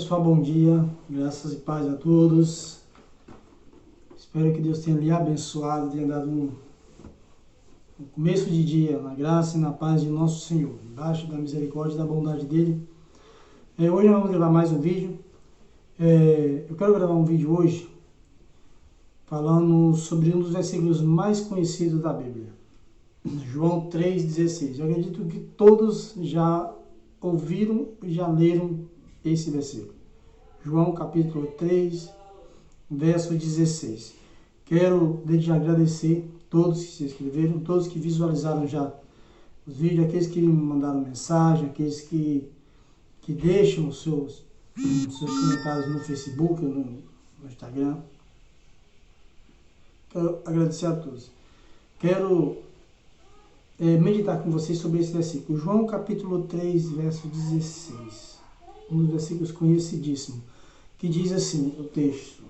pessoal, bom dia, graças e paz a todos. Espero que Deus tenha lhe abençoado, tenha dado um começo de dia na graça e na paz de nosso Senhor, embaixo da misericórdia e da bondade dele. Hoje nós vamos gravar mais um vídeo. Eu quero gravar um vídeo hoje falando sobre um dos versículos mais conhecidos da Bíblia, João 3,16. Eu acredito que todos já ouviram e já leram esse versículo. João capítulo 3, verso 16. Quero desde já agradecer todos que se inscreveram, todos que visualizaram já os vídeos, aqueles que me mandaram mensagem, aqueles que deixam os seus comentários no Facebook, no Instagram. Quero agradecer a todos. Quero meditar com vocês sobre esse versículo. João capítulo 3, verso 16. Um dos versículos conhecidíssimos, que diz assim, o texto.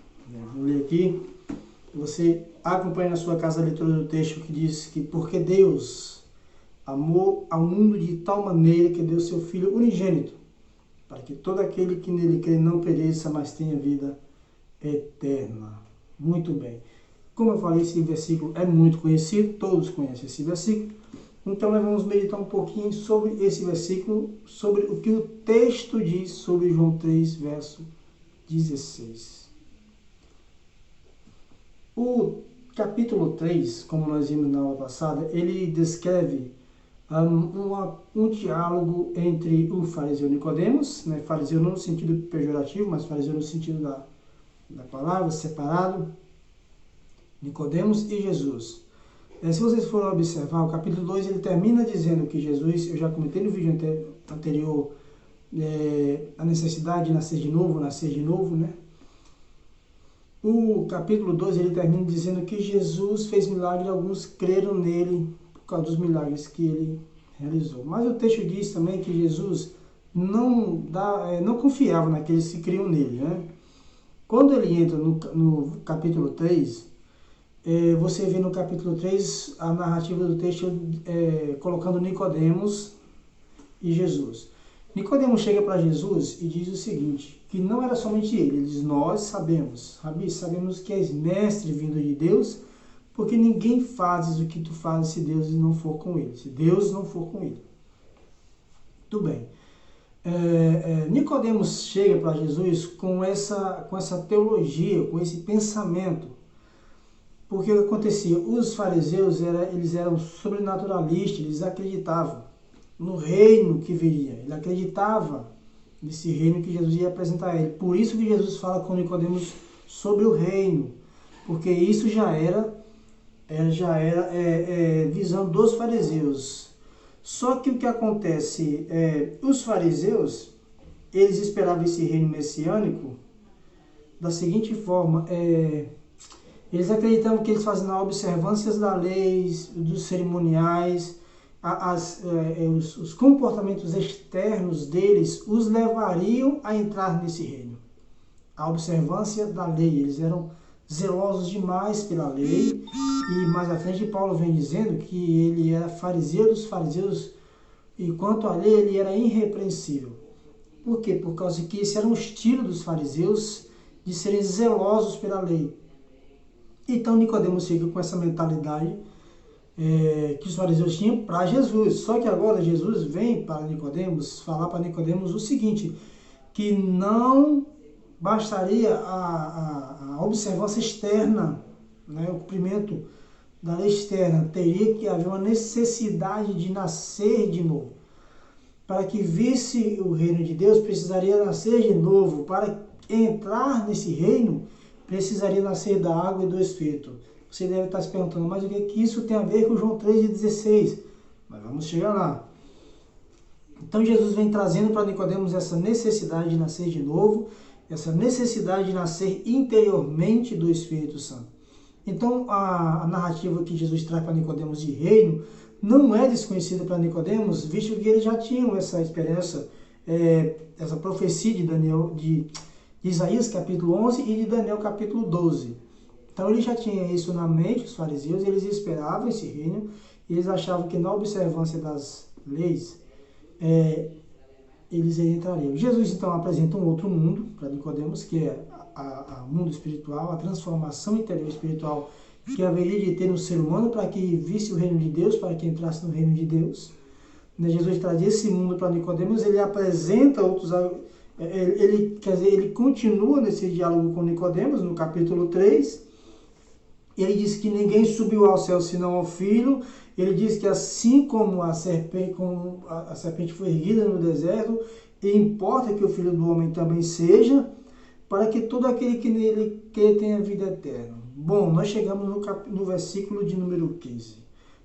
Vou ler aqui. Você acompanha na sua casa a leitura do texto que diz que porque Deus amou ao mundo de tal maneira que deu seu Filho unigênito, para que todo aquele que nele crê não pereça, mas tenha vida eterna. Muito bem. Como eu falei, esse versículo é muito conhecido, todos conhecem esse versículo. Então nós vamos meditar um pouquinho sobre esse versículo, sobre o que o texto diz sobre João 3, verso 16. O capítulo 3, como nós vimos na aula passada, ele descreve um diálogo entre o fariseu Nicodemos, né? Fariseu não no sentido pejorativo, mas fariseu no sentido da palavra, separado, Nicodemos e Jesus. Se vocês forem observar, o capítulo 2 ele termina dizendo que Jesus, eu já comentei no vídeo anterior, a necessidade de nascer de novo, né? O capítulo 2 ele termina dizendo que Jesus fez milagre e alguns creram nele por causa dos milagres que ele realizou. Mas o texto diz também que Jesus não confiava naqueles que criam nele, né? Quando ele entra no capítulo 3, você vê no capítulo 3 a narrativa do texto colocando Nicodemos e Jesus. Nicodemos chega para Jesus e diz o seguinte, que não era somente ele diz, nós sabemos, Rabi, sabemos que és mestre vindo de Deus, porque ninguém fazes o que tu fazes se Deus não for com ele, se Deus não for com ele. Tudo bem. Nicodemos chega para Jesus com essa teologia, com esse pensamento. Porque o que acontecia? Os fariseus eles eram sobrenaturalistas, eles acreditavam no reino que viria. Ele acreditava nesse reino que Jesus ia apresentar a ele. Por isso que Jesus fala com Nicodemos sobre o reino. Porque isso já era visão dos fariseus. Só que o que acontece? Os fariseus, eles esperavam esse reino messiânico da seguinte forma. Eles acreditavam que eles faziam observâncias da lei, dos cerimoniais, os comportamentos externos deles os levariam a entrar nesse reino. A observância da lei, eles eram zelosos demais pela lei, e mais à frente Paulo vem dizendo que ele era fariseu dos fariseus, e quanto à lei ele era irrepreensível. Por quê? Por causa que esse era um estilo dos fariseus de serem zelosos pela lei. Então Nicodemos chega com essa mentalidade que os fariseus tinham para Jesus. Só que agora Jesus vem para Nicodemos falar para Nicodemos o seguinte, que não bastaria a observância externa, né, o cumprimento da lei externa, teria que haver uma necessidade de nascer de novo. Para que visse o reino de Deus, precisaria nascer de novo. Para entrar nesse reino, precisaria nascer da água e do Espírito. Você deve estar se perguntando, mas o que isso tem a ver com João 3,16? Mas vamos chegar lá. Então Jesus vem trazendo para Nicodemos essa necessidade de nascer de novo, essa necessidade de nascer interiormente do Espírito Santo. Então a narrativa que Jesus traz para Nicodemos de reino não é desconhecida para Nicodemos, visto que eles já tinham essa experiência, essa profecia de Isaías capítulo 11 e de Daniel capítulo 12. Então ele já tinha isso na mente, os fariseus, eles esperavam esse reino, e eles achavam que na observância das leis, eles entrariam. Jesus então apresenta um outro mundo para Nicodemos, que é o mundo espiritual, a transformação interior espiritual que haveria de ter no ser humano para que visse o reino de Deus, para que entrasse no reino de Deus. Jesus traz esse mundo para Nicodemos, ele apresenta outros, ele continua nesse diálogo com Nicodemos, no capítulo 3, ele diz que ninguém subiu ao céu senão ao Filho, ele diz que assim como a serpente foi erguida no deserto, importa que o Filho do Homem também seja, para que todo aquele que nele crê tenha vida eterna. Bom, nós chegamos no versículo de número 15.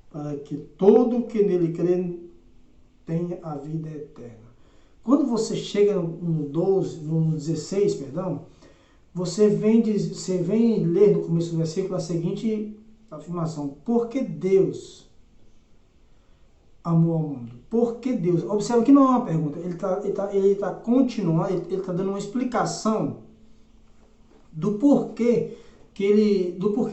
Para que todo que nele crê tenha a vida eterna. Quando você chega no 16, perdão, você vem ler no começo do versículo a seguinte afirmação: porque Deus amou ao mundo. Porque Deus. Observe que não é uma pergunta, ele está continuando, ele está dando uma explicação do porquê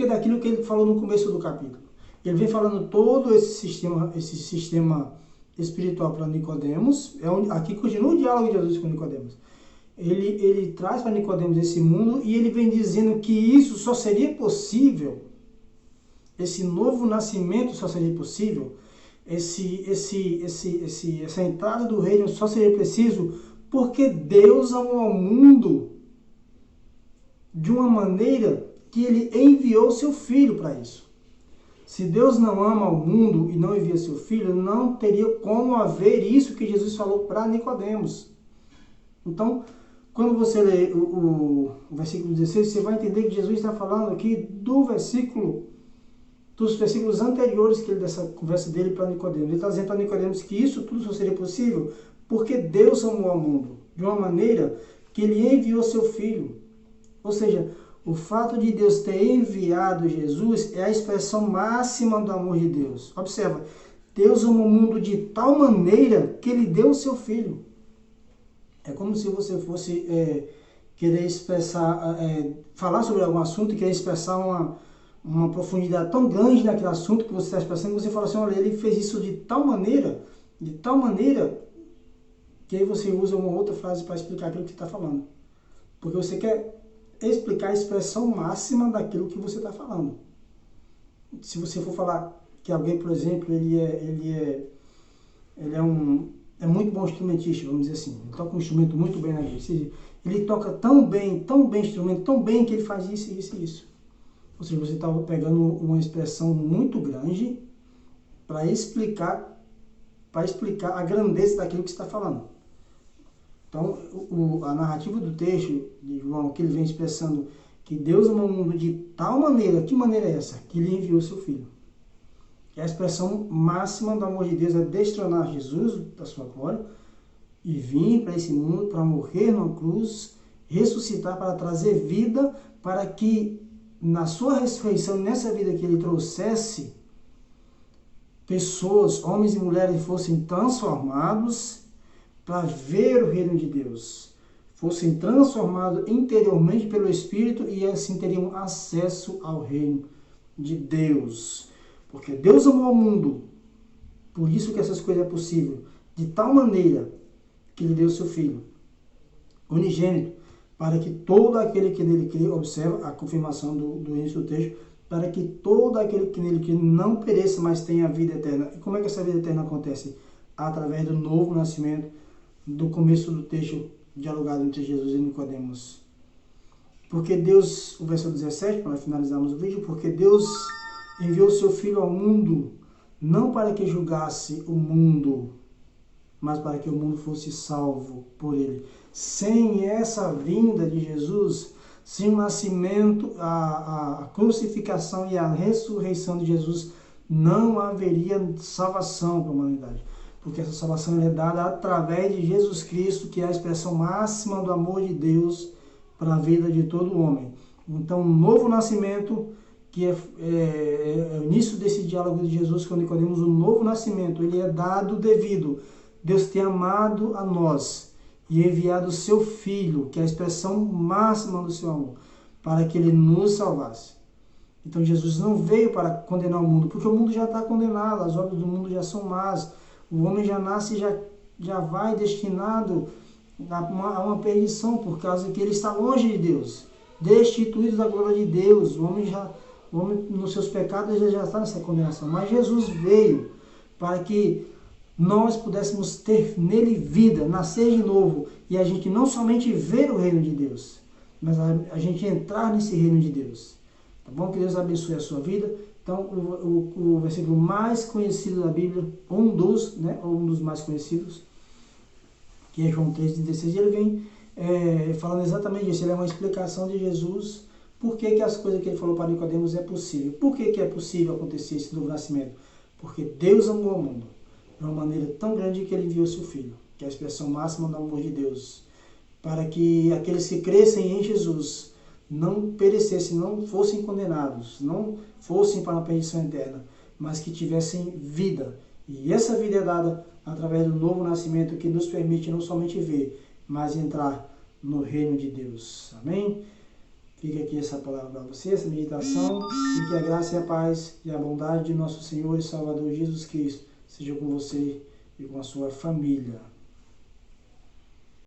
daquilo que ele falou no começo do capítulo. Ele vem falando todo esse sistema espiritual para Nicodemos. Aqui continua o diálogo de Jesus com Nicodemos. Ele traz para Nicodemos esse mundo e ele vem dizendo que isso só seria possível, esse novo nascimento só seria possível, essa entrada do reino só seria preciso porque Deus amou ao mundo de uma maneira que ele enviou seu Filho para isso. Se Deus não ama o mundo e não envia seu Filho, não teria como haver isso que Jesus falou para Nicodemos. Então, quando você lê o versículo 16, você vai entender que Jesus está falando aqui dos versículos anteriores dessa conversa dele para Nicodemos. Ele está dizendo para Nicodemos que isso tudo só seria possível porque Deus amou ao mundo de uma maneira que ele enviou seu Filho. Ou seja, o fato de Deus ter enviado Jesus é a expressão máxima do amor de Deus. Observa, Deus amou o mundo de tal maneira que ele deu o seu Filho. É como se você fosse querer expressar, falar sobre algum assunto e querer expressar uma profundidade tão grande naquele assunto que você está expressando, que você fala assim: olha, ele fez isso de tal maneira, que aí você usa uma outra frase para explicar aquilo que você está falando. Porque você quer explicar a expressão máxima daquilo que você está falando. Se você for falar que alguém, por exemplo, ele é muito bom instrumentista, vamos dizer assim, ele toca um instrumento muito bem na igreja, ele toca tão bem instrumento, tão bem que ele faz isso, isso e isso. Ou seja, você está pegando uma expressão muito grande para explicar a grandeza daquilo que você está falando. Então, a narrativa do texto de João, que ele vem expressando que Deus amou o mundo de tal maneira, que maneira é essa? Que ele enviou seu Filho. E a expressão máxima do amor de Deus é destronar Jesus da sua glória e vir para esse mundo para morrer numa cruz, ressuscitar para trazer vida, para que na sua ressurreição, nessa vida que ele trouxesse, pessoas, homens e mulheres, fossem transformados para ver o reino de Deus, fossem transformados interiormente pelo Espírito e assim teriam acesso ao reino de Deus. Porque Deus amou o mundo, por isso que essas coisas é possível, de tal maneira que ele deu seu Filho unigênito, para que todo aquele que nele crê, observa a confirmação do início do texto, para que todo aquele que nele crê não pereça, mas tenha a vida eterna. E como é que essa vida eterna acontece? Através do novo nascimento, do começo do texto dialogado entre Jesus e Nicodemos. Porque Deus, o verso 17, para finalizarmos o vídeo, porque Deus enviou seu Filho ao mundo, não para que julgasse o mundo, mas para que o mundo fosse salvo por ele. Sem essa vinda de Jesus, sem o nascimento, a crucificação e a ressurreição de Jesus, não haveria salvação para a humanidade. Porque essa salvação é dada através de Jesus Cristo, que é a expressão máxima do amor de Deus para a vida de todo homem. Então, o novo nascimento, que é o início desse diálogo de Jesus com Nicodemos, o novo nascimento, ele é dado devido Deus ter amado a nós e enviado o seu Filho, que é a expressão máxima do seu amor, para que ele nos salvasse. Então, Jesus não veio para condenar o mundo, porque o mundo já está condenado, as obras do mundo já são más. O homem já nasce já já vai destinado a uma perdição, por causa que ele está longe de Deus, destituído da glória de Deus. O homem nos seus pecados ele já está nessa condenação. Mas Jesus veio para que nós pudéssemos ter nele vida, nascer de novo, e a gente não somente ver o reino de Deus, mas a gente entrar nesse reino de Deus. Tá bom? Que Deus abençoe a sua vida. Então, o versículo mais conhecido da Bíblia, um dos mais conhecidos, que é João 3,16, ele vem falando exatamente isso. Ele é uma explicação de Jesus, por que as coisas que ele falou para Nicodemos é possível. Por que é possível acontecer esse novo nascimento? Porque Deus amou o mundo de uma maneira tão grande que ele enviou seu Filho, que é a expressão máxima do amor de Deus, para que aqueles que crescem em Jesus não perecessem, não fossem condenados, não fossem para a perdição eterna, mas que tivessem vida. E essa vida é dada através do novo nascimento, que nos permite não somente ver, mas entrar no reino de Deus. Amém? Fica aqui essa palavra para você, essa meditação, e que a graça e a paz e a bondade de nosso Senhor e Salvador Jesus Cristo seja com você e com a sua família.